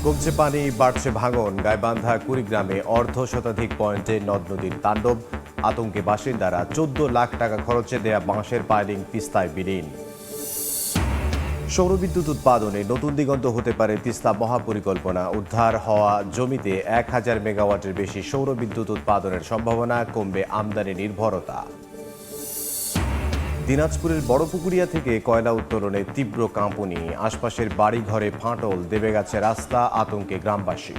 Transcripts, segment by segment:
কমছে পানি, বাড়ছে ভাঙন। গাইবান্ধা কুড়িগ্রামে অর্ধশতাধিক পয়েন্টে নদ নদীর তাণ্ডব। আতঙ্কে বাসিন্দারা। 14 লাখ টাকা খরচে দেয়া বাঁশের পাইলিং তিস্তায় বিলীন। সৌরবিদ্যুৎ উৎপাদনে নতুন দিগন্ত হতে পারে তিস্তা মহাপরিকল্পনা। উদ্ধার হওয়া জমিতে 1000 মেগাওয়াটের বেশি সৌরবিদ্যুৎ উৎপাদনের সম্ভাবনা। কমবে আমদানি নির্ভরতা। দিনাজপুরের বড়পুকুরিয়া থেকে কয়লা উত্তোলনে তীব্র কাঁপুনি। আশপাশের বাড়িঘরে ফাটল, দেবে গেছে রাস্তা। আতঙ্কে গ্রামবাসী।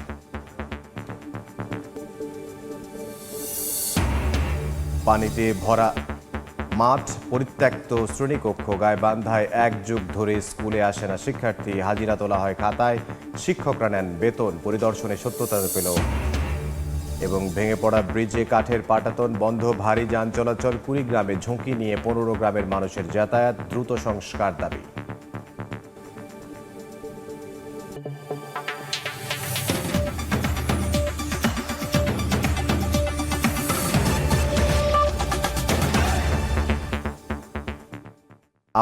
পানিতে ভরা মাঠ, পরিত্যক্ত শ্রেণীকক্ষ। গাইবান্ধায় 1 যুগ ধরে স্কুলে আসে না শিক্ষার্থী। হাজিরা তোলা হয় খাতায়, শিক্ষকরা নেন বেতন। পরিদর্শনে সত্যতা পেল। এবং ভেঙে পড়া ব্রিজে কাঠের পাটাতন বন্ধ। ভারী যান চলাচল। কুড়িগ্রামে ঝুঁকি নিয়ে 15 গ্রামের মানুষের যাতায়াত। দ্রুত সংস্কার দাবি।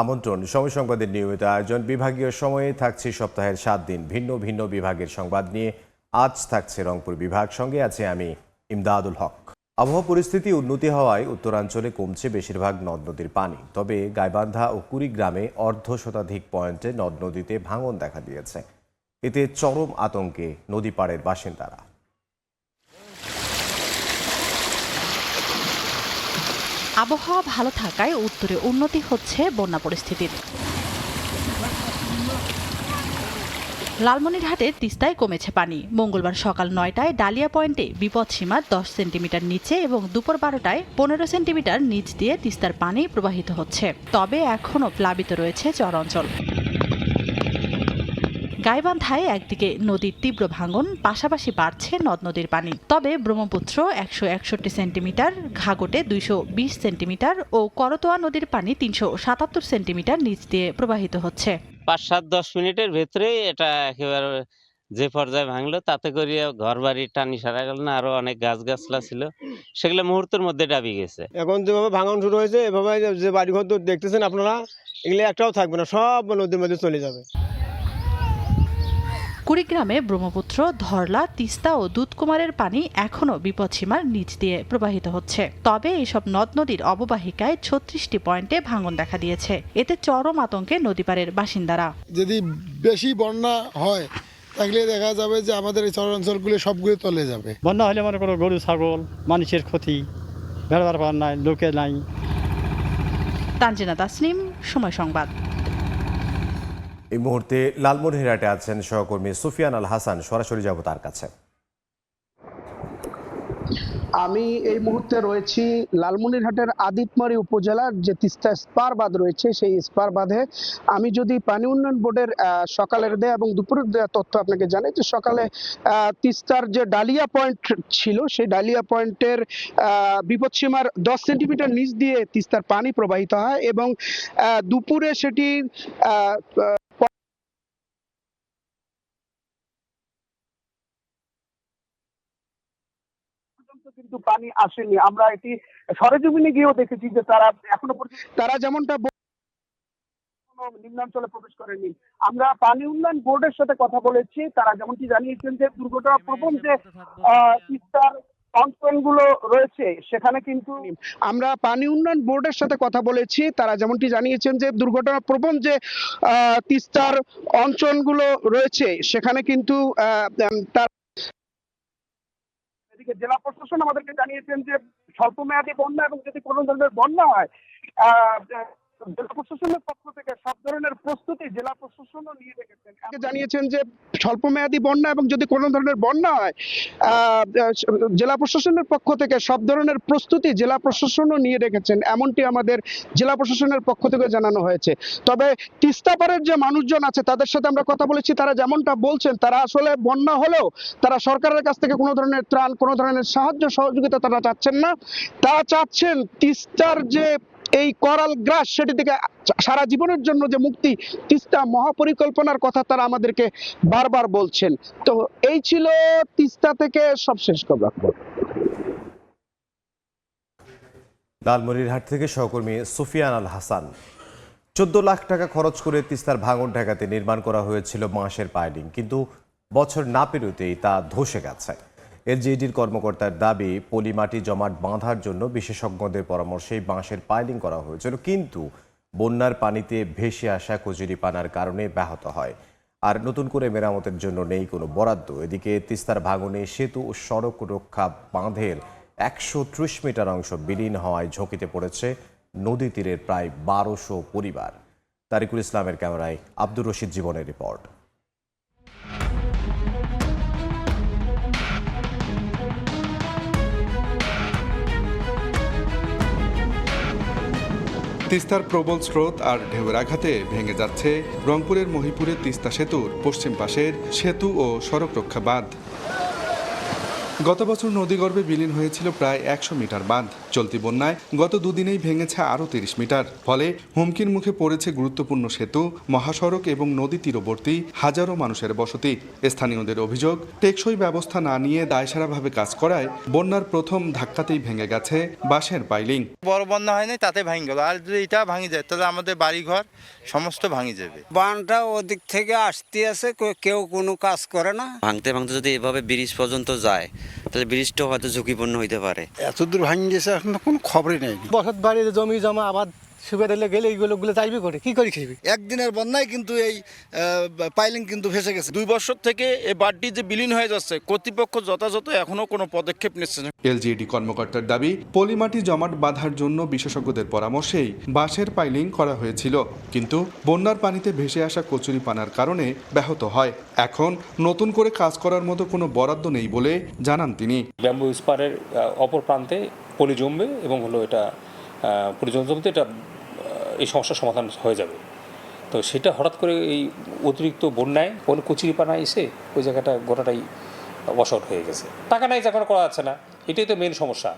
আমন্ত্রণ সময় সংবাদের নিয়মিত আয়োজন। বিভাগীয় সময়ে থাকছে সপ্তাহের 7 দিন ভিন্ন ভিন্ন বিভাগের সংবাদ নিয়ে। আজ থাকছে রংপুর বিভাগ, সঙ্গে আছে আমি ইমদাদুল হক। আবহাওয়া পরিস্থিতি উন্নতি হওয়ায় উত্তরাঞ্চলে কমছে বেশিরভাগ নদ নদীর পানি। তবে গাইবান্ধা ও কুড়িগ্রামে অর্ধশতাধিক পয়েন্টে নদ নদীতে ভাঙন দেখা দিয়েছে। এতে চরম আতঙ্কে নদী পাড়ের বাসিন্দারা। আবহাওয়া ভালো থাকায় উত্তরে উন্নতি হচ্ছে বন্যা পরিস্থিতির। লালমনিরহাটের তিস্তায় কমেছে পানি। মঙ্গলবার সকাল 9টায় ডালিয়া পয়েন্টে বিপদসীমার 10 সেন্টিমিটার নিচে এবং দুপুর 12টায় 15 সেন্টিমিটার নিচ দিয়ে তিস্তার পানি প্রবাহিত হচ্ছে। তবে এখনও প্লাবিত রয়েছে চরাঞ্চল। গাইবান্ধায় একদিকে নদীর তীব্র ভাঙন, পাশাপাশি বাড়ছে নদ নদীর পানি। তবে ব্রহ্মপুত্র 161 সেন্টিমিটার, ঘাঘটে 220 সেন্টিমিটার ও করতোয়া নদীর পানি 377 সেন্টিমিটার নিচ দিয়ে প্রবাহিত হচ্ছে। 5-7-10 মিনিটের ভেতরেই এটা একেবারে যে পর্যায়ে ভাঙলো, তাতে করে ঘর বাড়ি টানি সারা গেল না। আরো অনেক গাছগাছলা ছিল, সেগুলো মুহূর্তের মধ্যে ডাবি গেছে। এখন যেভাবে ভাঙন শুরু হয়েছে, এভাবে যে বাড়িঘর দেখতেছেন আপনারা, এগুলো একটাও থাকবে না, সব নদীর মধ্যে চলে যাবে। কুড়িগ্রামে ব্রহ্মপুত্র, ধরলা, তিস্তা ও দুধকুমারের পানি এখনও বিপদসীমার নিচ দিয়ে প্রবাহিত হচ্ছে। তবে এইসব নদ নদীর অববাহিকায় 36টি পয়েন্টে ভাঙন দেখা দিয়েছে। এতে চরম আতঙ্কে নদীপাড়ের বাসিন্দারা। যদি বেশি বন্যা হয় তাহলে দেখা যাবে যে আমাদের এই চরাঞ্চলগুলো সবগুলো তলে যাবে। বন্যা হলে মনে করো গরু ছাগল, মানুষের ক্ষতি, বেড়াবার পার নাই, লোকে নাই। তানজিনা তাসনিম, সময় সংবাদ। এই মুহূর্তে লালমনিরহাটে আছেন সহকর্মী সুফিয়ান আল হাসান। সরাসরি যাব তার কাছে। আমি এই মুহূর্তে রয়েছি লালমনিরহাটের আদিতমারি উপজেলার যে তিস্তা স্পার বাঁধ রয়েছে, সেই স্পার বাঁধে। আমি যদি পানি উন্নয়ন বোর্ডের সকালের দেয়া এবং দুপুরের দেয়া তথ্য আপনাকে জানাই, যে সকালে তিস্তার যে ডালিয়া পয়েন্ট ছিল, সেই ডালিয়া পয়েন্টের বিপদসীমার 10 সেন্টিমিটার নিচ দিয়ে তিস্তার পানি প্রবাহিত হয় এবং দুপুরে সেটি কিন্তু পানি আসেনি। আমরা এটি সরেজমিনে গিয়েও দেখেছি যে তারা এখনো পর্যন্ত তারা যেমনটা নিম্নাঞ্চলে প্রবেশ করেনি। আমরা পানি উন্নয়ন বোর্ডের সাথে কথা বলেছি, তারা যেমনটি জানিয়েছেন যে দুর্ঘটনা প্রবণ যে তিস্তার অঞ্চলগুলো রয়েছে সেখানে কিন্তু আমরা পানি উন্নয়ন বোর্ডের সাথে কথা বলেছি, তারা যেমনটি জানিয়েছেন যে দুর্ঘটনা প্রবণ যে তিস্তার অঞ্চলগুলো রয়েছে সেখানে কিন্তু তার জেলা প্রশাসন আমাদেরকে জানিয়েছেন যে স্বল্প মেয়াদী বন্যা এবং যদি কোনো ধরনের বন্যা হয়, জেলা প্রশাসনের পক্ষ থেকে সব ধরনের প্রস্তুতি জেলা প্রশাসনও নিয়ে রেখেছেন। জানিয়েছেন যে স্বল্প মেয়াদী বন্যা এবং যদি কোনো ধরনের বন্যা হয়, জেলা প্রশাসনের পক্ষ থেকে সব ধরনের প্রস্তুতি জেলা প্রশাসনও নিয়ে রেখেছেন, এমনটি আমাদের জেলা প্রশাসনের পক্ষ থেকে জানানো হয়েছে। তবে তিস্তা পাড়ের যে মানুষজন আছে তাদের সাথে আমরা কথা বলেছি, তারা যেমনটা বলছেন, তারা আসলে বন্যা হলেও তারা সরকারের কাছ থেকে কোনো ধরনের ত্রাণ, কোনো ধরনের সাহায্য সহযোগিতা তারা চাচ্ছেন না। তারা চাচ্ছেন তিস্তার যে এই করাল গ্রাস, সেটি থেকে সারা জীবনের জন্য যে মুক্তি, তিস্তা মহাপরিকল্পনার কথা তারা আমাদেরকে বারবার বলছেন। তো এই ছিল তিস্তা থেকে সবশেষ খবর। লালমনিরহাট থেকে সহকর্মী সুফিয়ান আল হাসান। 14 লাখ টাকা খরচ করে তিস্তার ভাঙন ঠেকাতে নির্মাণ করা হয়েছিল বাঁশের পাইলিং, কিন্তু বছর না পেরোতেই তা ধসে গেছে। এলজিইডির কর্মকর্তার দাবি, পলি মাটি জমাট বাঁধার জন্য বিশেষজ্ঞদের পরামর্শেই বাঁশের পাইলিং করা হয়েছিল, কিন্তু বন্যার পানিতে ভেসে আসা কচুরিপানার কারণে ব্যাহত হয়। আর নতুন করে মেরামতের জন্য নেই কোনো বরাদ্দ। এদিকে তিস্তার ভাঙনে সেতু ও সড়ক রক্ষা বাঁধের 130 মিটার অংশ বিলীন হওয়ায় ঝুঁকিতে পড়েছে নদী তীরের প্রায় 1200 পরিবার। তারিকুল ইসলামের ক্যামেরায় আব্দুর রশিদ জীবনের রিপোর্ট। তিস্তার প্রবল স্রোত আর ঢেউয়ের আঘাতে ভেঙে যাচ্ছে রংপুরের মহিপুরের তিস্তা সেতুর পশ্চিম পাশের সেতু ও সড়ক রক্ষা বাঁধ। গত বছর নদীগর্ভে বিলীন হয়েছিল প্রায় 100 মিটার বাঁধ। চলতি বন্যায় গত দুদিনেই ভেঙেছে আরও 30 মিটার। ফলে হুমকির মুখে পড়েছে গুরুত্বপূর্ণ সেতু, মহাসড়ক এবং নদী তীরবর্তী হাজারো মানুষের বসতি। স্থানীয়দের অভিযোগ, টেকসই ব্যবস্থা না নিয়ে দায়সারাভাবে কাজ করায় বন্যার প্রথম ধাক্কাতেই ভেঙে গেছে বাঁশের পাইলিং। বড় বন্যা হয়নি, তাতে ভাঙি গেল। আর যদি এটা ভাঙি যায় তাহলে আমাদের বাড়িঘর সমস্ত ভাঙি যাবে। বানটা ওদিক থেকে আসতে আছে, কেউ কোনো কাজ করে না। ভাঙতে ভাঙতে যদি এভাবে ব্রিজ পর্যন্ত যায় তাহলে ব্রিজটাও হয়তো ঝুঁকিপূর্ণ হইতে পারে। এত দূর ভাঙি গেছে, এখন তো কোনো খবরই নেই। বসত বাড়ির জমি জমা আবাদ সুবিধা দিলে গেলে এইগুলো চাইবি করে কি করি খেবি। একদিনের বন্যায় কিন্তু এই পাইলিং কিন্তু ভেসে গেছে। 2 বছর থেকে এই বাঁধটি যে বিলীন হয়ে যাচ্ছে, কর্তৃপক্ষ যথাযথ এখনো কোনো পদক্ষেপ নিচ্ছে না। এলজিইডি কর্মকর্তার দাবি, পলিমাটি জমাট বাঁধার জন্য বিশেষজ্ঞদের পরামর্শেই বাঁশের পাইলিং করা হয়েছিল, কিন্তু বন্যার পানিতে ভেসে আসা কচুরিপানার কারণে ব্যাহত হয়। এখন নতুন করে কাজ করার মতো কোনো বরাদ্দ নেই বলে জানান তিনি। ব্যাম্বু স্পারের অপর প্রান্তে পলি জমবে এবং এটা পলি জমতে এটা এই সমস্যার সমাধান হয়ে যাবে। তো সেটা হঠাৎ করে এই অতিরিক্ত বন্যায় কোনো কচুরিপানা এসে ওই জায়গাটা গোটাটাই ওয়াশ হয়ে গেছে। টাকা নাই, যখন করা যাচ্ছে না, এটাই তো মেন সমস্যা।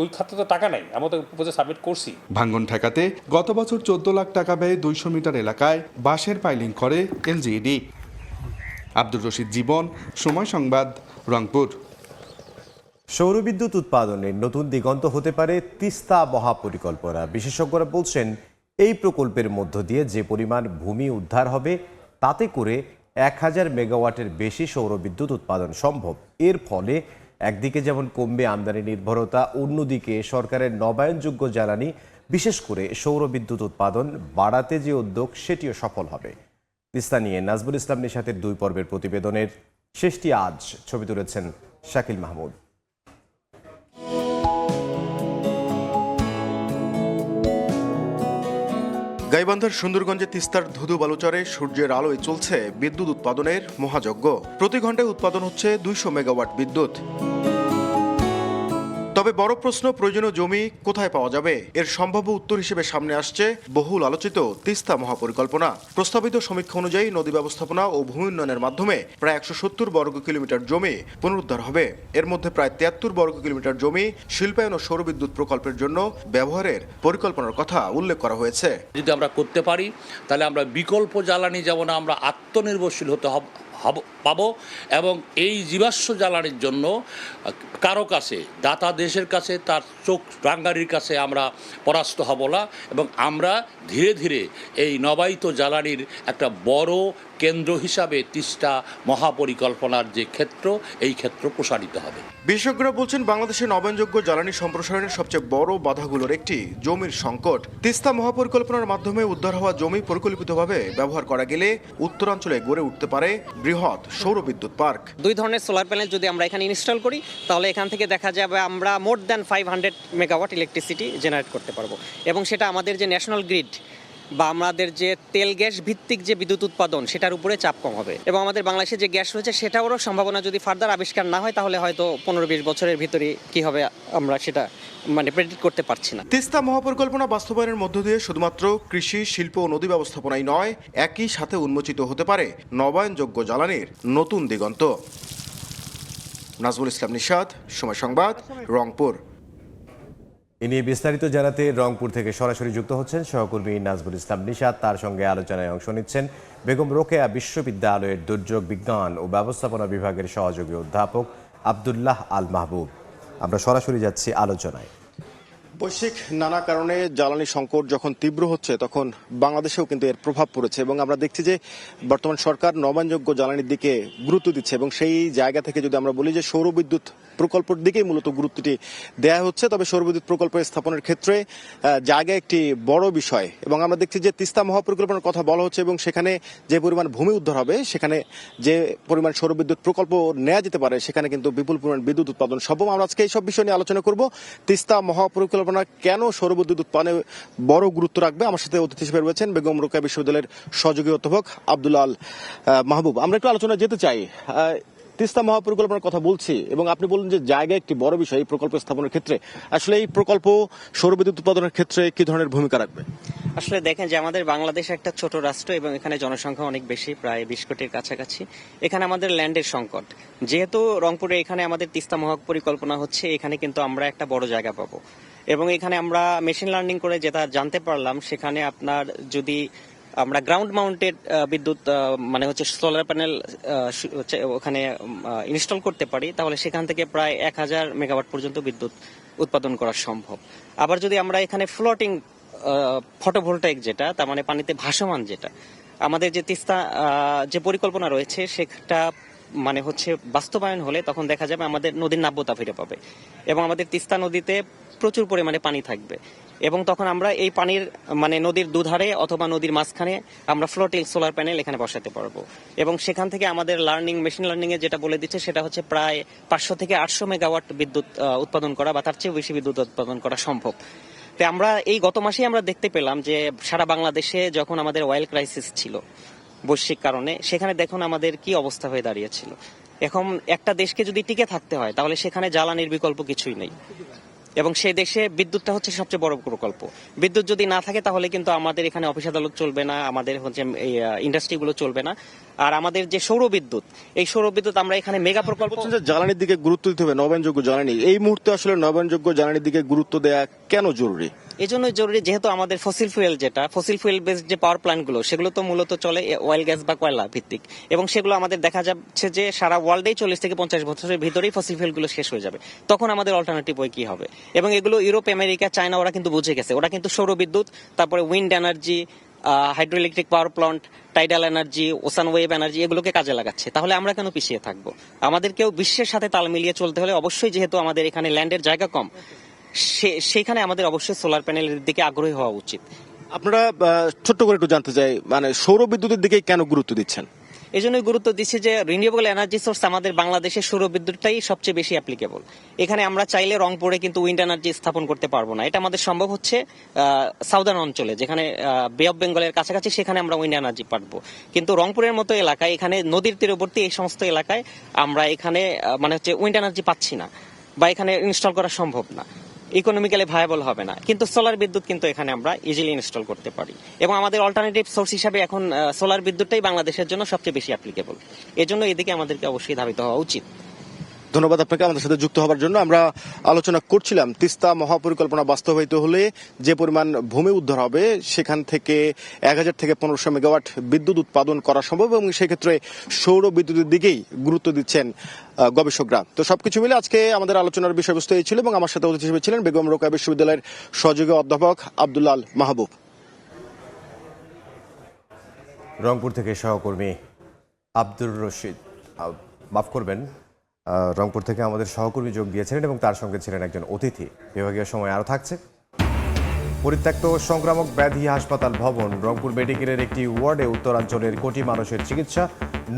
ওই খাতে তো টাকা নাই, আমরা তো প্রপোজাল সাবমিট করছি। ভাঙন ঠেকাতে গত বছর 14 লাখ টাকা ব্যয়ে 200 মিটার এলাকায় বাঁশের পাইলিং করে এলজিইডি। আব্দুর রশিদ জীবন, সময় সংবাদ, রংপুর। সৌরবিদ্যুৎ উৎপাদনের নতুন দিগন্ত হতে পারে তিস্তা মহাপরিকল্পনা। বিশেষজ্ঞরা বলছেন, এই প্রকল্পের মধ্য দিয়ে যে পরিমাণ ভূমি উদ্ধার হবে, তাতে করে 1000 মেগাওয়াটের বেশি সৌরবিদ্যুৎ উৎপাদন সম্ভব। এর ফলে একদিকে যেমন কমবে আমদানি নির্ভরতা, অন্যদিকে সরকারের নবায়নযোগ্য জ্বালানি, বিশেষ করে সৌরবিদ্যুৎ উৎপাদন বাড়াতে যে উদ্যোগ, সেটিও সফল হবে। তিস্তা নিয়ে নাজবুল ইসলাম নিশাতের 2 পর্বের প্রতিবেদনের শেষটি আজ। ছবি তুলেছেন শাকিল মাহমুদ। গাইবান্ধার সুন্দরগঞ্জে তিস্তার ধুধু বালুচরে সূর্যের আলোয় চলছে বিদ্যুৎ উৎপাদনের মহাযজ্ঞ। প্রতি ঘন্টায় উৎপাদন হচ্ছে 200 মেগাওয়াট বিদ্যুৎ। তবে বড় প্রশ্ন, প্রয়োজনীয় জমি কোথায় পাওয়া যাবে? এর সম্ভাব্য উত্তর হিসেবে সামনে আসছে বহুল আলোচিত তিস্তা মহাপরিকল্পনা। প্রস্তাবিত সমীক্ষা অনুযায়ী নদী ব্যবস্থাপনা ও ভূমি উন্নয়নের মাধ্যমে প্রায় 170 বর্গ কিলোমিটার জমি পুনরুদ্ধার হবে। এর মধ্যে প্রায় 73 বর্গ কিলোমিটার জমি শিল্পায়ন ও সৌরবিদ্যুৎ প্রকল্পের জন্য ব্যবহারের পরিকল্পনার কথা উল্লেখ করা হয়েছে। যদি আমরা করতে পারি তাহলে আমরা বিকল্প জ্বালানি যেমন আমরা আত্মনির্ভরশীল হতে পাবো, এবং এই জীবাশ্ম জ্বালানির জন্য কারো কাছে, দাতা দেশের কাছে, তার চোখ রাঙ্গারির কাছে আমরা পরাস্ত হব না, এবং আমরা ধীরে ধীরে এই নবায়িত জ্বালানির একটা বড় কেন্দ্র হিসাবে তিস্তা মহাপরিকল্পনার যে ক্ষেত্র, এই ক্ষেত্র প্রসারিত হবে। বিশেষজ্ঞরা বলছেন, বাংলাদেশের নবায়নযোগ্য জ্বালানি সম্প্রসারণের সবচেয়ে বড় বাধাগুলোর একটি জমির সংকট। তিস্তা মহাপরিকল্পনার মাধ্যমে উদ্ধার হওয়া জমি পরিকল্পিতভাবে ব্যবহার করা গেলে উত্তরাঞ্চলে গড়ে উঠতে পারে বৃহৎ সৌরবিদ্যুৎ পার্ক। 2 ধরনের সোলার প্যানেল যদি আমরা এখানে ইনস্টল করি, তাহলে এখান থেকে দেখা যাবে আমরা more than 500 megawatt electricity generate করতে পারবো, এবং সেটা আমাদের যে ন্যাশনাল গ্রিড বা আমাদের যে তেল গ্যাস ভিত্তিক যে বিদ্যুৎ উৎপাদন, সেটার উপরে চাপ কম হবে। এবং আমাদের বাংলাদেশে যে গ্যাস রয়েছে, সেটারও সম্ভাবনা যদি ফার্দার আবিষ্কার না হয়, তাহলে হয়তো 15-20 বছরের ভিতরে কি হবে আমরা সেটা প্রেডিক্ট করতে পারছি না। তিস্তা মহাপরিকল্পনা বাস্তবায়নের মধ্য দিয়ে শুধুমাত্র কৃষি, শিল্প ও নদী ব্যবস্থাপনাই নয়, একই সাথে উন্মোচিত হতে পারে নবায়নযোগ্য জ্বালানির নতুন দিগন্ত। নাজবুল ইসলাম নিশাত, সময় সংবাদ, রংপুর। এ নিয়ে বিস্তারিত জানাতে রংপুর থেকে সরাসরি যুক্ত হচ্ছেন সহকর্মী নাজবুল ইসলাম নিশাত। তার সঙ্গে আলোচনায় অংশ নিচ্ছেন বেগম রোকেয়া বিশ্ববিদ্যালয়ের দুর্যোগ বিজ্ঞান ও ব্যবস্থাপনা বিভাগের সহযোগী অধ্যাপক আব্দুল্লাহ আল মাহবুব। আমরা সরাসরি যাচ্ছি আলোচনায়। বৈশ্বিক নানা কারণে জ্বালানি সংকট যখন তীব্র হচ্ছে তখন বাংলাদেশেও কিন্তু এর প্রভাব পড়েছে এবং আমরা দেখছি যে বর্তমান সরকার নবায়নযোগ্য জ্বালানির দিকে গুরুত্ব দিচ্ছে এবং সেই জায়গা থেকে যদি আমরা বলি যে সৌরবিদ্যুৎ প্রকল্পের দিকেই মূলত গুরুত্বটি দেয়া হচ্ছে, তবে সৌরবিদ্যুৎ প্রকল্প স্থাপনের ক্ষেত্রে জায়গা একটি বড় বিষয় এবং আমরা দেখছি যে তিস্তা মহাপরিকল্পনার কথা বলা হচ্ছে এবং সেখানে যে পরিমাণ ভূমি উদ্ধার হবে, সেখানে যে পরিমাণ সৌরবিদ্যুৎ প্রকল্প নেওয়া যেতে পারে, সেখানে কিন্তু বিপুল পরিমাণ বিদ্যুৎ উৎপাদন সম্ভব। আমরা আজকে এইসব বিষয় নিয়ে আলোচনা করব। তিস্তা মহাপরিকল্পনা কেন সৌরবিদ্যুৎ উৎপাদনে বড় গুরুত্ব রাখবে, আমার সাথে অতিথি হিসেবে রয়েছেন বেগম রোকেয়া বিশ্ববিদ্যালয়ের সহযোগী অধ্যাপক আব্দুল আল মাহবুব। আমরা একটু আলোচনা যেতে চাই। তিস্তা মহাপরিকল্পনার কথা বলছি এবং আপনি বললেন যে জায়গা একটি বড় বিষয় এই প্রকল্প স্থাপনের ক্ষেত্রে। আসলে এই প্রকল্প সৌরবিদ্যুৎ উৎপাদনের ক্ষেত্রে কি ধরনের ভূমিকা রাখবে? আসলে দেখেন যে আমাদের বাংলাদেশ একটা ছোট রাষ্ট্র এবং এখানে জনসংখ্যা অনেক বেশি, প্রায় 20 কোটির কাছাকাছি। এখানে আমাদের ল্যান্ডের সংকট, যেহেতু রংপুরে এখানে আমাদের তিস্তা মহাপরিকল্পনা হচ্ছে, এখানে কিন্তু আমরা একটা বড় জায়গা পাবো এবং এখানে আমরা মেশিন লার্নিং করে যেটা জানতে পারলাম, সেখানে আপনার যদি আমরা গ্রাউন্ড মাউন্টেড বিদ্যুৎ মানে হচ্ছে সোলার প্যানেল ওখানে ইনস্টল করতে পারি, তাহলে সেখান থেকে প্রায় 1000 মেগাওয়াট পর্যন্ত বিদ্যুৎ উৎপাদন করা সম্ভব। আবার যদি আমরা এখানে ফ্লোটিং ফটোভোল্টাইক, যেটা তার মানে পানিতে ভাসমান, যেটা আমাদের যে তিস্তা যে পরিকল্পনা রয়েছে সেটা মানে হচ্ছে বাস্তবায়ন হলে তখন দেখা যাবে আমাদের নদীর নাব্যতা ফিরে পাবে এবং আমাদের তিস্তা নদীতে প্রচুর পরিমাণে পানি থাকবে এবং তখন আমরা এই পানির মানে নদীর দুধারে অথবা নদীর মাঝখানে আমরা ফ্লোটিং সোলার প্যানেল এখানে বসাতে পারবো এবং সেখান থেকে আমাদের মেশিন লার্নিং এ যেটা বলে দিচ্ছে সেটা হচ্ছে প্রায় 500 থেকে 800 মেগাওয়াট বিদ্যুৎ উৎপাদন করা বা তার চেয়ে বেশি বিদ্যুৎ উৎপাদন করা সম্ভব। তো আমরা এই গত মাসেই আমরা দেখতে পেলাম যে সারা বাংলাদেশে যখন আমাদের অয়েল ক্রাইসিস ছিল বৈশ্বিক কারণে, সেখানে দেখুন আমাদের কি অবস্থা হয়ে দাঁড়িয়েছিল। এখন একটা দেশকে যদি টিকে থাকতে হয় তাহলে সেখানে জ্বালানির বিকল্প কিছুই নেই এবং সেই দেশে বিদ্যুৎটা হচ্ছে সবচেয়ে বড় প্রকল্প। বিদ্যুৎ যদি না থাকে তাহলে কিন্তু আমাদের এখানে অফিস আদালত চলবে না, আমাদের হচ্ছে এই ইন্ডাস্ট্রিগুলো চলবে না। আর আমাদের যে সৌরবিদ্যুৎ, এই সৌরবিদ্যুৎ আমরা এখানে মেগা প্রকল্প। জ্বালানির দিকে গুরুত্ব দিতে হবে, নবায়নযোগ্য জ্বালানি। এই মুহূর্তে আসলে নবায়নযোগ্য জ্বালানির দিকে গুরুত্ব দেওয়া কেন জরুরি? এই জন্যই জরুরি, যেহেতু আমাদের ফসিল ফুয়েল বেসড যে পাওয়ার প্ল্যান্ট গুলো, সেগুলো তো মূলত চলে অয়েল গ্যাস বা কয়লা ভিত্তিক এবং সেগুলো আমাদের দেখা যাচ্ছে যে সারা ওয়ার্ল্ডেই 40 থেকে 50 বছরের ভিতরেই ফসিল ফুয়েল গুলো শেষ হয়ে যাবে। তখন আমাদের অল্টারনেটিভ ওয়ে কি হবে? এবং এগুলো ইউরোপ, আমেরিকা, চায়না ওরা কিন্তু বুঝে গেছে। ওরা কিন্তু সৌরবিদ্যুৎ, তারপরে wind energy, hydro electric power plant, tidal energy, ocean wave energy, এগুলোকে কাজে লাগাচ্ছে। তাহলে আমরা কেন পিছিয়ে থাকবো? আমাদেরকেও বিশ্বের সাথে তাল মিলিয়ে চলতে হলে অবশ্যই, যেহেতু আমাদের এখানে ল্যান্ডের জায়গা কম, সেখানে আমাদের অবশ্যই সোলার প্যানেলের দিকে আগ্রহী হওয়া উচিত। আপনারা ছোট্ট করে একটু জানতে চাই, মানে সৌরবিদ্যুতের দিকে কেন গুরুত্ব দিচ্ছেন? এই জন্যই গুরুত্ব দিচ্ছে যে রিনিউয়েবল এনার্জি সোর্স আমাদের বাংলাদেশের সৌরবিদ্যুৎটাই সবচেয়ে বেশি অ্যাপ্লিকেবল। এখানে আমরা চাইলে রংপুরে কিন্তু উইন্ড এনার্জি স্থাপন করতে পারবো না। এটা আমাদের সম্ভব হচ্ছে সাউদার্ন অঞ্চলে, যেখানে বে অফ বেঙ্গলের কাছাকাছি, সেখানে আমরা উইন্ড এনার্জি পারবো। কিন্তু রংপুরের মতো এলাকায়, এখানে নদীর তীরবর্তী এই সমস্ত এলাকায় আমরা এখানে মানে হচ্ছে উইন্ড এনার্জি পাচ্ছি না বা এখানে ইনস্টল করা সম্ভব না, ইকোনমিক্যালি ভায়াবল হবে না। কিন্তু সোলার বিদ্যুৎ কিন্তু এখানে আমরা ইজিলি ইনস্টল করতে পারি এবং আমাদের অল্টারনেটিভ সোর্স হিসাবে এখন সোলার বিদ্যুৎটাই বাংলাদেশের জন্য সবচেয়ে বেশি অ্যাপ্লিকেবল। এজন্য এদিকে আমাদেরকে অবশ্যই ধাবিত হওয়া উচিত। ধন্যবাদ আপনাকে আমাদের সাথে যুক্ত হওয়ার জন্য। আমরা আলোচনা করছিলাম তিস্তা মহাপরিকল্পনা বাস্তবায়িত হলে যে পরিমাণ ভূমি উদ্ধার হবে, সেখান থেকে 1000 থেকে 1500 মেগাওয়াট বিদ্যুৎ উৎপাদন করা সম্ভব এবং সেক্ষেত্রে সৌর বিদ্যুতের দিকেই গুরুত্ব দিচ্ছেন গবেষকরা। তো সবকিছু মিলে আজকে আমাদের আলোচনার বিষয়বস্তু এই ছিল এবং আমার সাথে অতিথি হিসেবে ছিলেন বেগম রোকেয়া বিশ্ববিদ্যালয়ের সহযোগী অধ্যাপক আব্দুল আল মাহবুব। রংপুর থেকে সহকর্মী আব্দুর রশিদ, মাফ করবেন, রংপুর থেকে আমাদের সহকর্মী যোগ দিয়েছিলেন এবং তার সঙ্গে ছিলেন একজন অতিথি। বিভাগীয় সময় আরও থাকছে। পরিত্যক্ত সংক্রামক ব্যাধি হাসপাতাল ভবন, রংপুর মেডিকেলের একটি ওয়ার্ডে উত্তরাঞ্চলের কোটি মানুষের চিকিৎসা।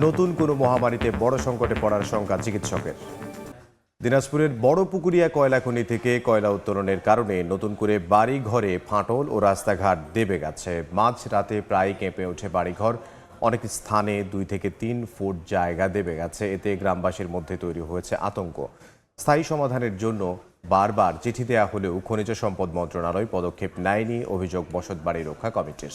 নতুন কোনো মহামারীতে বড় সংকটে পড়ার শঙ্কা চিকিৎসকের। দিনাজপুরের বড় পুকুরিয়া কয়লা খনি থেকে কয়লা উত্তোলনের কারণে নতুন করে বাড়ি ঘরে ফাটল ও রাস্তাঘাট দেবে গেছে। মাঝ রাতে প্রায় কেঁপে ওঠে বাড়িঘর। অনেক স্থানে 2 থেকে 3 ফুট জায়গা দেবে গেছে। এতে গ্রামবাসীর মধ্যে তৈরি হয়েছে আতঙ্ক। স্থায়ী সমাধানের জন্য বারবার চিঠি দেওয়া হলেও খনিজ সম্পদ মন্ত্রণালয় পদক্ষেপ নেয়নি, অভিযোগ বসতবাড়ি রক্ষা কমিটির।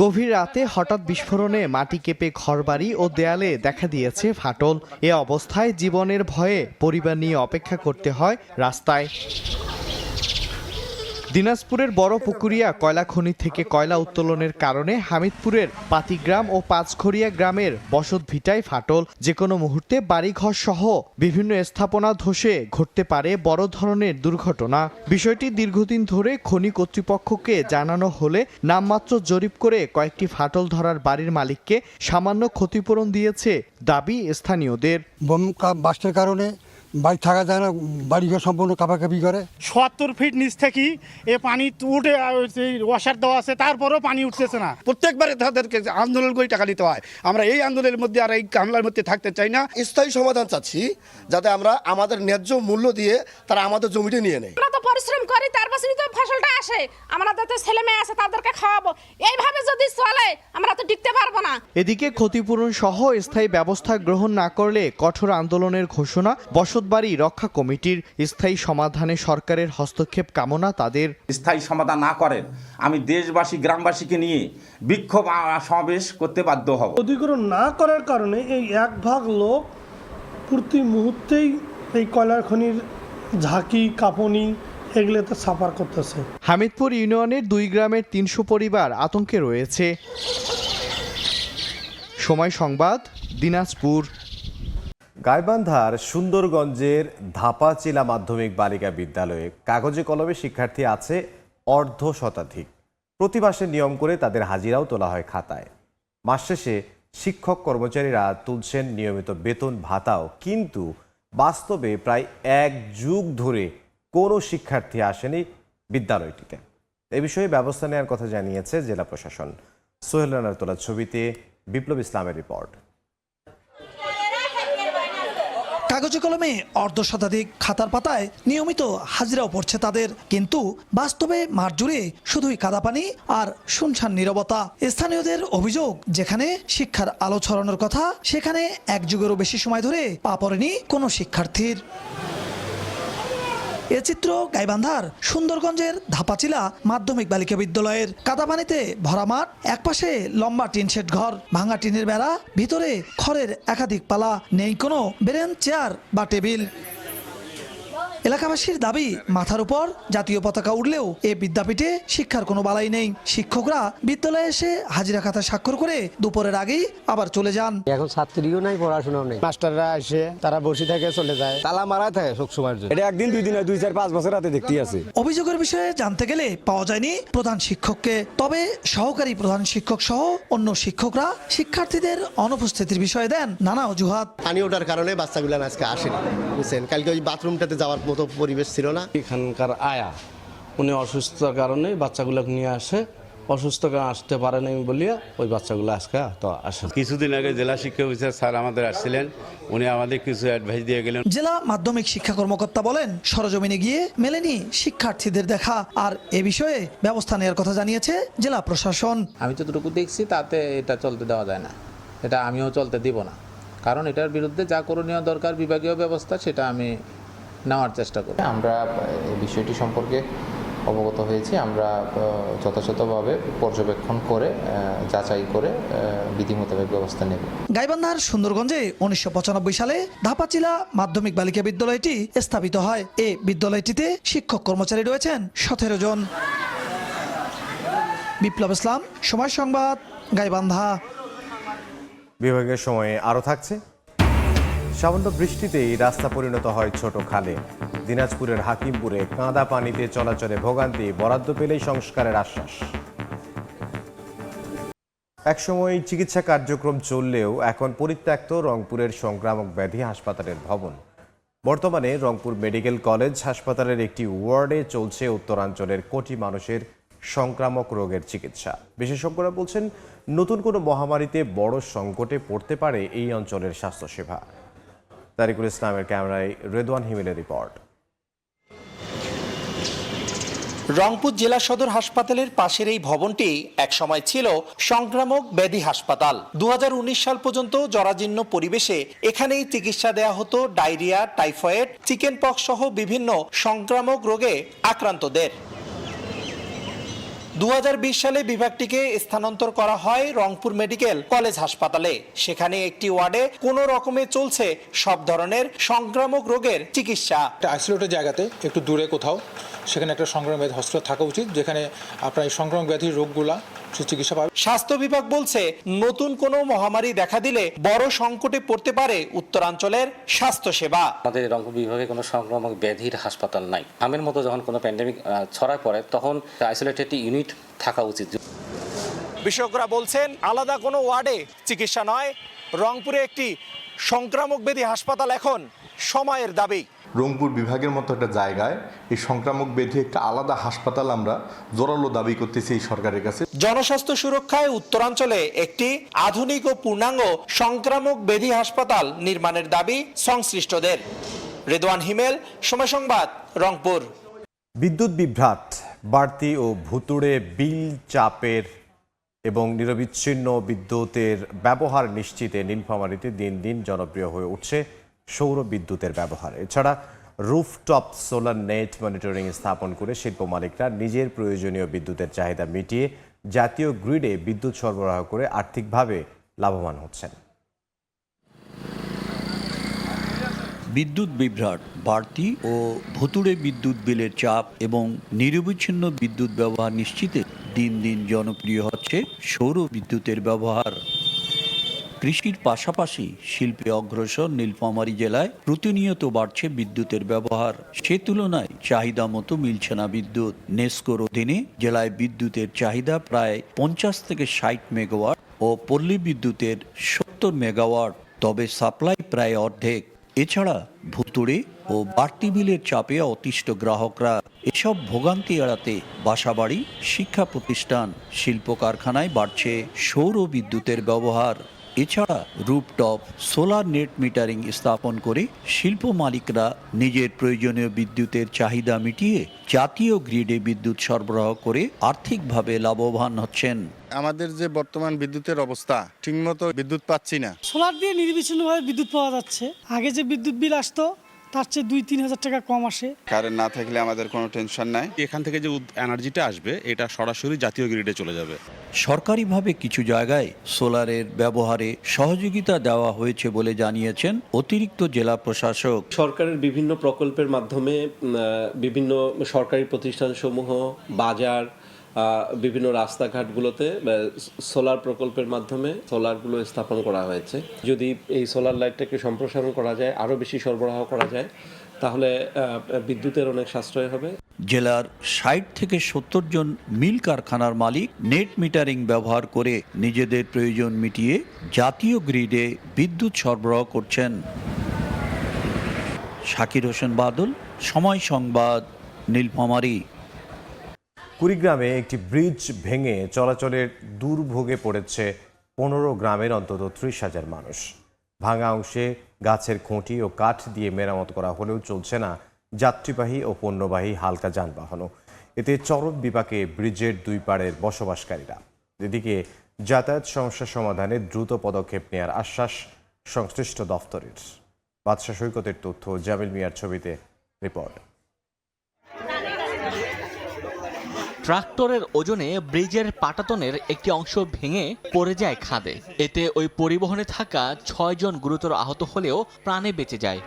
গভীর রাতে হঠাৎ বিস্ফোরণে মাটি কেঁপে ঘরবাড়ি ও দেয়ালে দেখা দিয়েছে ফাটল। এ অবস্থায় জীবনের ভয়ে পরিবার নিয়ে অপেক্ষা করতে হয় রাস্তায়। দিনাজপুরের বড় পুকুরিয়া কয়লা খনি থেকে কয়লা উত্তোলনের কারণে হামিদপুরের পাতিগ্রাম ও পাঁচঘরিয়া গ্রামের বসত ভিটায় ফাটল। যে কোনো মুহূর্তে বাড়িঘর সহ বিভিন্ন স্থাপনা ধসে ঘটতে পারে বড় ধরনের দুর্ঘটনা। বিষয়টি দীর্ঘদিন ধরে খনি কর্তৃপক্ষকে জানানো হলে নামমাত্র জরিপ করে কয়েকটি ফাটল ধরার বাড়ির মালিককে সামান্য ক্ষতিপূরণ দিয়েছে দাবি স্থানীয়দের। বোম বাস্টের কারণে বাড়ি থাকা যায় না, বাড়িঘর সম্পূর্ণ কাঁপাকাঁপি করে। ৭০ ফিট নিচ থেকে এ পানি উঠে ওয়াশার দেওয়া আছে, তারপরেও পানি উঠতেছে না। প্রত্যেকবারে তাদেরকে আন্দোলন করে টাকা দিতে হয়। আমরা এই আন্দোলনের মধ্যে আর এই হামলার মধ্যে থাকতে চাই না। স্থায়ী সমাধান চাচ্ছি, যাতে আমরা আমাদের ন্যায্য মূল্য দিয়ে তারা আমাদের জমিটা নিয়ে নেয়। আমরা তো পরিশ্রম করি, তার পাশে তো ফসলটা আসে, আমাদের তো ছেলে মেয়ে আছে, তাদেরকে খাওয়াবো। এইভাবে যদি চলে আমরা তো টিকতে পারবো না। এদিকে ক্ষতিপূরণ সহ স্থায়ী ব্যবস্থা গ্রহণ না করলে কঠোর আন্দোলনের ঘোষণা বসতবাড়ি রক্ষা কমিটির। স্থায়ী সমাধানে সরকারের হস্তক্ষেপ কামনা তাদের। স্থায়ী সমাধান না করেন আমি দেশবাসী গ্রামবাসীকে নিয়ে বিক্ষোভ সমাবেশ করতে বাধ্য হব। অধিগ্রহণ না করার কারণে এই এক ভাগ লোক প্রতি মুহূর্তেই এই কয়লার খনির ঝাঁকি কাঁপুনি এগুলোতে সাফার করতেছে। হামিদপুর ইউনিয়নের 2 গ্রামের 300 পরিবার আতঙ্কে রয়েছে। সময় সংবাদ, দিনাজপুর। গাইবান্ধার সুন্দরগঞ্জের ধাপাচিলা মাধ্যমিক বালিকা বিদ্যালয়ে কাগজে কলমে শিক্ষার্থী আছে 1/2 শতাধিক। প্রতি মাসে নিয়ম করে তাদের হাজিরাও তোলা হয় খাতায়। মাস শেষে শিক্ষক কর্মচারীরা তুলছেন নিয়মিত বেতন ভাতাও, কিন্তু বাস্তবে প্রায় 1 যুগ ধরে কোনো শিক্ষার্থী আসেনি বিদ্যালয়টিতে। এ বিষয়ে ব্যবস্থা নেওয়ার কথা জানিয়েছে জেলা প্রশাসন। সোহেল রানার তোলা ছবিতে বিপ্লব ইসলামের রিপোর্ট। কাগজে কলমে 1/2 শতাধিক খাতার পাতায় নিয়মিত হাজিরাও পড়ছে তাদের, কিন্তু বাস্তবে মাঠ জুড়ে শুধুই কাদাপানি আর শুনশান নীরবতা। স্থানীয়দের অভিযোগ, যেখানে শিক্ষার আলো ছড়ানোর কথা সেখানে 1 যুগেরও বেশি সময় ধরে পা পড়েনি কোনো শিক্ষার্থীর। এ চিত্র গাইবান্ধার সুন্দরগঞ্জের ধাপাচিলা মাধ্যমিক বালিকা বিদ্যালয়ের। কাদাপানিতে ভরা মাঠ, একপাশে লম্বা টিন শেড ঘর, ভাঙা টিনের বেড়া, ভিতরে খড়ের একাধিক পালা, নেই কোনো বেরেন, চেয়ার বা টেবিল। এলাকাবাসীর দাবি, মাথার উপর জাতীয় পতাকা উঠলেও এ বিদ্যাপীঠে শিক্ষার কোনো বালাই নেই। শিক্ষকরা বিদ্যালয়ে এসে হাজিরা খাতা স্বাক্ষর করে দুপুরের আগেই আবার চলে যান। এখন ছাত্রীও নাই, পড়াশোনাও নেই। মাস্টাররা এসে তারা বসে থাকে, চলে যায়, তালা মারা থাকে সব সময়। এটা একদিন 2 দিন 2, 4, 5 বছর রাতে দেখতে আছে। অভিযোগের বিষয়ে জানতে গেলে পাওয়া যায়নি প্রধান শিক্ষককে। তবে সহকারী প্রধান শিক্ষক সহ অন্য শিক্ষকরা শিক্ষার্থীদের অনুপস্থিতির বিষয়ে দেন নানা অজুহাত। পানি ওঠার কারণে বাচ্চাগুলো আজকে আসেনি, বুঝছেন। কালকে ওই বাথরুমটাতে যাওয়ার মতো পরিবেশ ছিল না। এখানকার আয়া উনি অসুস্থতার কারণে বাচ্চাগুলোকে নিয়ে আসে, অসুস্থ কারণে আসতে পারে নাই বলিয়া ওই বাচ্চাগুলো আজকে তো আসে। কিছুদিন আগে জেলা শিক্ষা অফিসার স্যার আমাদের আসছিলেন, উনি আমাদের কিছু অ্যাডভাইস দিয়ে গেলেন। জেলা মাধ্যমিক শিক্ষা কর্মকর্তা বলেন, সরজমিনে গিয়ে মেলেনি শিক্ষার্থীদের দেখা, আর এ বিষয়ে ব্যবস্থা নেওয়ার কথা জানিয়েছে জেলা প্রশাসন। আমি যতটুকু দেখছি তাতে এটা চলতে দেওয়া যায় না, এটা আমিও চলতে দিব না, কারণ এটার বিরুদ্ধে যা করণীয় দরকার বিভাগীয় ব্যবস্থা সেটা আমি নেওয়ার চেষ্টা করি। আমরা এই বিষয়টি সম্পর্কে অবগত হয়েছি, আমরা যথাযথভাবে পর্যবেক্ষণ করে যাচাই করে বিধি মোতাবেক ব্যবস্থা নেব। গাইবান্ধার সুন্দরগঞ্জে 1995 সালে ধাপাচিলা মাধ্যমিক বালিকা বিদ্যালয়টি স্থাপিত হয়। এই বিদ্যালয়টিতে শিক্ষক কর্মচারী রয়েছেন 17 জন। বিপ্লব ইসলাম, সময় সংবাদ, গাইবান্ধা। বিভাগের সময়ে আরও থাকছে। সামান্য বৃষ্টিতেই রাস্তা পরিণত হয় ছোট খালে। দিনাজপুরের হাকিমপুরে কাঁদা পানিতে চলাচলে ভোগান্তি, বরাদ্দ পেলেই সংস্কারের আশ্বাস। একসময় চিকিৎসা কার্যক্রম চললেও এখন পরিত্যক্ত রংপুরের সংক্রামক ব্যাধি হাসপাতালের ভবন। বর্তমানে রংপুর মেডিকেল কলেজ হাসপাতালের একটি ওয়ার্ডে চলছে উত্তরাঞ্চলের কোটি মানুষের সংক্রামক রোগের চিকিৎসা। বিশেষজ্ঞরা বলছেন, নতুন কোনো মহামারীতে বড় সংকটে পড়তে পারে এই অঞ্চলের স্বাস্থ্যসেবা। তারিকুল ইসলামের ক্যামেরায় রেদওয়ান হিমেলের রিপোর্ট। রংপুর জেলা সদর হাসপাতালের পাশের এই ভবনটি একসময় ছিল সংক্রামক ব্যাধি হাসপাতাল। 2019 সাল পর্যন্ত জরাজীর্ণ পরিবেশে এখানেই চিকিৎসা দেওয়া হতো ডায়রিয়া, টাইফয়েড, চিকেন পক্স সহ বিভিন্ন সংক্রামক রোগে আক্রান্তদের। 2020 সালে বিভাগটিকে স্থানান্তর করা হয় রংপুর মেডিকেল কলেজ হাসপাতালে। সেখানে একটি ওয়ার্ডে কোনো রকমে চলছে সব ধরনের সংক্রামক রোগের চিকিৎসা। আইসোলেটেড জায়গাতে একটু দূরে কোথাও সেখানে একটা সংক্রামক ব্যাধি হসপিটাল থাকা উচিত, যেখানে আপনার এই সংক্রামক ব্যাধির রোগগুলা চিকিৎসা পাবে। স্বাস্থ্য বিভাগ বলছে নতুন কোনো মহামারী দেখা দিলে বড় সংকটে পড়তে পারে উত্তরাঞ্চলের স্বাস্থ্য সেবা। আমাদের রংপুর বিভাগে কোনো সংক্রামক ব্যাধির হাসপাতাল নাই। আমের মতো যখন কোনো প্যান্ডেমিক ছড়ায় পড়ে তখন আইসোলেটেড ইউনিট থাকা উচিত। বিশেষজ্ঞরা বলছেন আলাদা কোনো ওয়ার্ডে চিকিৎসা নয়, রংপুরে একটি সংক্রামক ব্যাধি হাসপাতাল এখন সময়ের দাবি। রংপুর বিভাগের মতো একটা জায়গায় এই সংক্রামক ব্যাধি একটা আলাদা হাসপাতাল আমরা জোরালো দাবি করতেছি এই সরকারের কাছে। জনস্বাস্থ্য সুরক্ষায় উত্তরাঞ্চলে একটি আধুনিক ও পূর্ণাঙ্গ সংক্রামক ব্যাধি হাসপাতাল নির্মাণের দাবি সংশ্লিষ্টদের। রেদওয়ান হিমেল, সময় সংবাদ, রংপুর। বিদ্যুৎ বিভ্রাট, বাড়তি ও ভুতুড়ে বিল চাপের এবং নিরবিচ্ছিন্ন বিদ্যুতের ব্যবহার নিশ্চিতে নীলফামারীতে দিন দিন জনপ্রিয় হয়ে উঠছে সৌর বিদ্যুতের ব্যবহার। এছাড়া রুফটপ সোলার নেট মনিটরিং স্থাপন করে শিল্প মালিকরা নিজের প্রয়োজনীয় বিদ্যুতের চাহিদা মিটিয়ে জাতীয় গ্রিডে বিদ্যুৎ সরবরাহ করে আর্থিকভাবে লাভবান হচ্ছেন। বিদ্যুৎ বিভ্রাট, বাড়তি ও ভুতুড়ে বিদ্যুৎ বিলের চাপ এবং নিরবিচ্ছিন্ন বিদ্যুৎ ব্যবহার নিশ্চিতে দিন দিন জনপ্রিয় হচ্ছে সৌর বিদ্যুতের ব্যবহার। কৃষির পাশাপাশি শিল্পে অগ্রসর নীলফামারী জেলায় প্রতিনিয়ত বাড়ছে বিদ্যুতের ব্যবহার। সে তুলনায় চাহিদা মতো মিলছে না বিদ্যুৎ। নেস্কোর অধীনে জেলায় বিদ্যুতের চাহিদা প্রায় 50 থেকে 60 মেগাওয়াট ও পল্লী বিদ্যুতের 70 মেগাওয়াট, তবে সাপ্লাই প্রায় অর্ধেক। এছাড়া ভুতুড়ে ও বাড়তি বিলের চাপে অতিষ্ঠ গ্রাহকরা। এসব ভোগান্তি এড়াতে বাসাবাড়ি, শিক্ষা প্রতিষ্ঠান, শিল্প কারখানায় বাড়ছে সৌর বিদ্যুতের ব্যবহার। এছাড়া রুফটপ সোলার নেট মিটারিং স্থাপন করে শিল্প মালিকরা নিজের প্রয়োজনীয় বিদ্যুতের চাহিদা মিটিয়ে জাতীয় গ্রিডে বিদ্যুৎ সরবরাহ করে আর্থিকভাবে লাভবান হচ্ছেন। আমাদের যে বর্তমান বিদ্যুতের অবস্থা, ঠিকমতো বিদ্যুৎ পাচ্ছি না। সোলার দিয়ে নির্বিচ্ছিন্নভাবে বিদ্যুৎ পাওয়া যাচ্ছে। আগে যে বিদ্যুৎ বিল আসতো তার চেয়ে 2-3 হাজার টাকা কম আসে। কারেন্ট না থাকলে আমাদের কোনো টেনশন নাই। এখান থেকে যে এনার্জিটা আসবে এটা সরাসরি জাতীয় গ্রিডে চলে যাবে। সরকারিভাবে কিছু জায়গায় সোলারের ব্যবহারে সহযোগিতা দেওয়া হয়েছে বলে জানিয়েছেন অতিরিক্ত জেলা প্রশাসক। সরকারের বিভিন্ন প্রকল্পের মাধ্যমে বিভিন্ন সরকারি প্রতিষ্ঠানসমূহ, বাজার, বিভিন্ন রাস্তাঘাটগুলোতে সোলার প্রকল্পের মাধ্যমে সোলারগুলো স্থাপন করা হয়েছে। যদি এই সোলার লাইটটাকে সম্প্রসারণ করা যায়, আরও বেশি সরবরাহ করা যায়, তাহলে বিদ্যুতের অনেক সাশ্রয় হবে। জেলার 60 থেকে 70 জন মিল কারখানার মালিক নেট মিটারিং ব্যবহার করে নিজেদের প্রয়োজন মিটিয়ে জাতীয় গ্রিডে বিদ্যুৎ সরবরাহ করছেন। শাকির হোসেন বাদল, সময় সংবাদ, নীলফামারী। কুড়িগ্রামে একটি ব্রিজ ভেঙে চলাচলের দুর্ভোগে পড়েছে 15 গ্রামের অন্তত 30,000 মানুষ। ভাঙা অংশে গাছের খুঁটি ও কাঠ দিয়ে মেরামত করা হলেও চলছে না যাত্রীবাহী ও পণ্যবাহী হালকা যানবাহনও। এতে চরম বিপাকে ব্রিজের দুই পাড়ের বসবাসকারীরা। এদিকে যাতায়াত সমস্যা সমাধানে দ্রুত পদক্ষেপ নেওয়ার আশ্বাস সংশ্লিষ্ট দফতরের। বাদশা সৈকতের তথ্য, জামিল মিয়ার ছবিতে রিপোর্ট। ট্রাক্টরের ওজনে ব্রিজের পাটাতনের একটি অংশ ভেঙে পড়ে যায় খাদে। এতে ওই পরিবহনে থাকা 6 জন গুরুতর আহত হলেও প্রাণে বেঁচে যায়।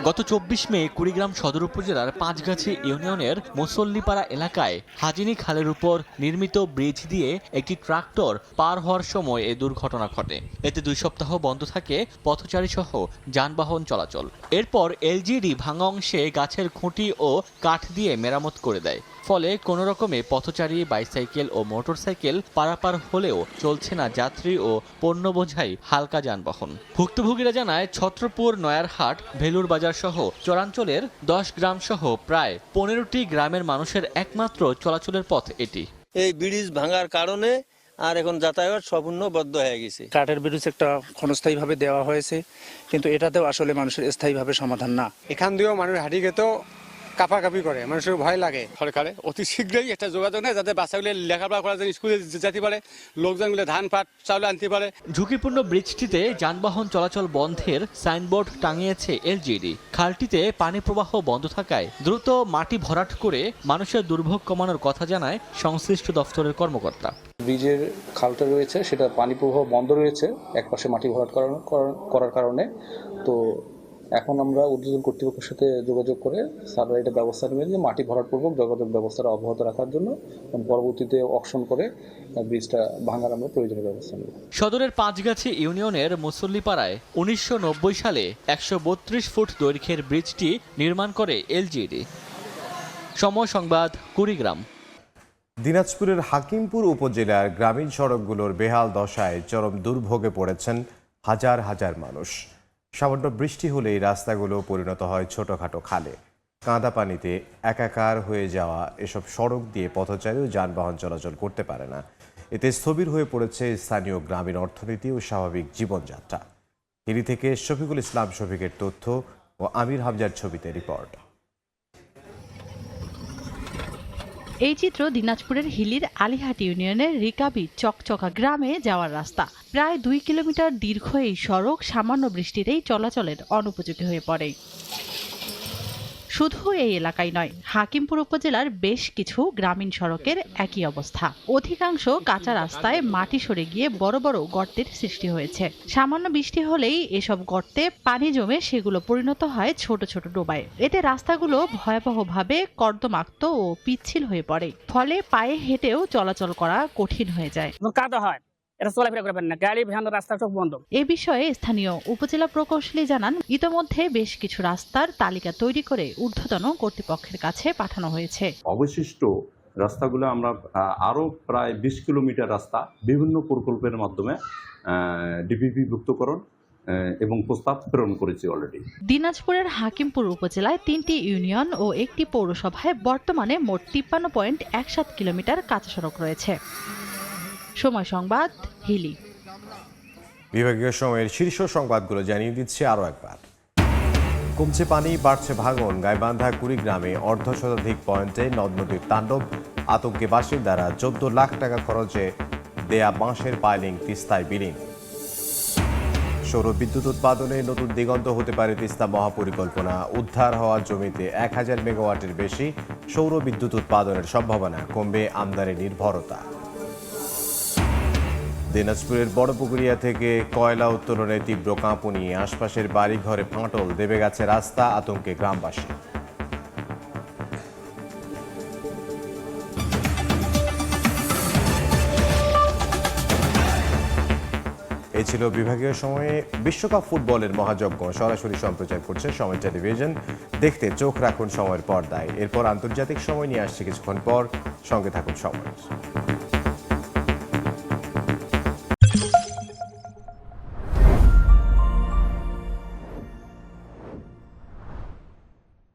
গত 24 মে কুড়িগ্রাম সদর উপজেলার পাঁচগাছি ইউনিয়নের মুসল্লিপাড়া এলাকায় হাজিনী খালের উপর নির্মিত ব্রিজ দিয়ে একটি ট্রাক্টর পার হওয়ার সময় এই দুর্ঘটনা ঘটে। এতে 2 সপ্তাহ বন্ধ থাকে পথচারী সহ যানবাহন চলাচল। এরপর এলজিডি ভাঙা অংশে গাছের খুঁটি ও কাঠ দিয়ে মেরামত করে দেয়। ফলে কোনো রকমে পথচারী, বাইসাইকেল ও মোটরসাইকেল পারাপার হলেও চলছে না যাত্রী ও পণ্য বোঝাই হালকা যানবাহন। ভুক্তভোগীরা জানায় ছত্রপুর, নয়ারহাট, ভেলুর বাজার সহ চরাঞ্চলের 10 গ্রাম সহ প্রায় 15টি গ্রামের মানুষের একমাত্র চলাচলের পথ এটি। এই ব্রিজ ভাঙার কারণে আর এখন যাতায়াত সম্পূর্ণ বন্ধ হয়ে গেছে। কাঠের ব্রিজ একটা ক্ষণস্থায়ীভাবে দেওয়া হয়েছে, কিন্তু এটাতেও আসলে মানুষের স্থায়ীভাবে সমাধান না। এখান দিয়েও মানুষ হাঁটি গেতেও কাপাকাপি করে, মানুষের ভয় লাগে। সরকারে অতি শীঘ্রই একটা যোগাযোগ নেই, যাতে বাচ্চাগুলো লেখাপড়া করার জন্য স্কুলে যেতে পারে, লোকজনগুলো ধান পাট চাউল আনতে পারে। ঝুঁকিপূর্ণ ব্রিজটিতে যানবাহন চলাচল বন্ধের সাইনবোর্ড টাঙিয়েছে এলজিডি। খালটিতে পানি প্রবাহ বন্ধ থাকায় দ্রুত মাটি ভরাট করে মানুষের দুর্ভোগ কমানোর কথা জানায় সংশ্লিষ্ট দফতরের কর্মকর্তা। ব্রিজের খালটা রয়েছে, সেটা পানি প্রবাহ বন্ধ রয়েছে একপাশে মাটি ভরাট করার কারণে। তো এখন আমরা ঊর্ধ্বতন কর্তৃপক্ষের সাথে যোগাযোগ করে স্যাররা এটা ব্যবস্থা নেবেন যে মাটি ভরাটপূর্বক যোগাযোগ ব্যবস্থাটা অব্যাহত রাখার জন্য পরবর্তীতে অকশন করে ব্রিজটা ভাঙার আমরা প্রয়োজনীয় ব্যবস্থা নেব। সদরের পাঁচগাছি ইউনিয়নের মুসল্লিপাড়ায় 1990 সালে 132 ফুট দৈর্ঘ্যের ব্রিজটি নির্মাণ করে এলজিডি। সময় সংবাদ, কুড়িগ্রাম। দিনাজপুরের হাকিমপুর উপজেলার গ্রামীণ সড়কগুলোর বেহাল দশায় চরম দুর্ভোগে পড়েছেন হাজার হাজার মানুষ। সামান্য বৃষ্টি হলেই রাস্তাগুলো পরিণত হয় ছোটখাটো খালে। কাঁদা পানিতে একাকার হয়ে যাওয়া এসব সড়ক দিয়ে পথচারী ও যানবাহন চলাচল করতে পারে না। এতে স্থবির হয়ে পড়েছে স্থানীয় গ্রামীণ অর্থনীতি ও স্বাভাবিক জীবনযাত্রা। হিলি থেকে শফিকুল ইসলাম শফিকের তথ্য ও আমির হামজার ছবিতে রিপোর্ট। এই চিত্র দিনাজপুরের হিলির আলিহাট ইউনিয়নের রিকাবি চকচকা গ্রামে যাওয়ার রাস্তা। প্রায় 2 কিলোমিটার দীর্ঘ এই সড়ক সামান্য বৃষ্টিতেই চলাচলের অনুপযোগী হয়ে পড়ে। শুধু এই এলাকায় নয়, হাকিমপুর উপজেলার বেশ কিছু গ্রামীণ সড়কের একই অবস্থা। অধিকাংশ কাঁচা রাস্তায় মাটি সরে গিয়ে বড় বড় গর্তের সৃষ্টি হয়েছে। সামান্য বৃষ্টি হলেই এসব গর্তে পানি জমে সেগুলো পরিণত হয় ছোট ছোট ডোবায়। এতে রাস্তাগুলো ভয়াবহভাবে কর্দমাক্ত ও পিচ্ছিল হয়ে পড়ে। ফলে পায়ে হেঁটেও চলাচল করা কঠিন হয়ে যায়। কাদা হয়, এ বিষয়ে স্থানীয় উপজেলা প্রকৌশলী জানান, ইতোমধ্যে বেশ কিছু রাস্তার তালিকা তৈরি করে ঊর্ধ্বতন কর্তৃপক্ষের কাছে পাঠানো হয়েছে। অবশিষ্ট রাস্তাগুলো আমরা আরো প্রায় 20 কিলোমিটার রাস্তা বিভিন্ন প্রকল্পের মাধ্যমে ডিপিপি ভুক্তকরণ এবং প্রস্তাব প্রেরণ করেছি অলরেডি। দিনাজপুরের হাকিমপুর উপজেলায় 3টি ইউনিয়ন ও একটি পৌরসভায় বর্তমানে মোট 53.17 কিলোমিটার কাঁচা সড়ক রয়েছে। সময় সংবাদ, হিলি। বিভাগীয় সময়ের শীর্ষ সংবাদগুলো জানিয়ে দিচ্ছে আরও একবার। কমছে পানি, বাড়ছে ভাঙন। গাইবান্ধা কুড়িগ্রামে অর্ধশতাধিক পয়েন্টে নদ নদীর তাণ্ডব। আতঙ্কে বাসিন্দারা 14 লাখ টাকা খরচে দেয়া বাঁশের পাইলিং তিস্তায় বিলীন। সৌর বিদ্যুৎ উৎপাদনে নতুন দিগন্ত হতে পারে তিস্তা মহাপরিকল্পনা। উদ্ধার হওয়া জমিতে 1000 মেগাওয়াটের বেশি সৌর বিদ্যুৎ উৎপাদনের সম্ভাবনা। কমবে আমদানি নির্ভরতা। দিনাজপুরের বড়পুকুরিয়া থেকে কয়লা উত্তোলনে তীব্র কাঁপুনি। আশপাশের বাড়িঘরে ফাটল, দেবে গেছে রাস্তা। আতঙ্কে গ্রামবাসী। এই ছিল বিভাগীয় সময়ে বিশ্বকাপ ফুটবলের মহাযজ্ঞ সরাসরি সম্প্রচার করছে সময় টেলিভিশন। দেখতে চোখ রাখুন সময়ের পর্দায়। এরপর আন্তর্জাতিক সময় নিয়ে আসছে কিছুক্ষণ পর। সঙ্গে থাকুন সময়।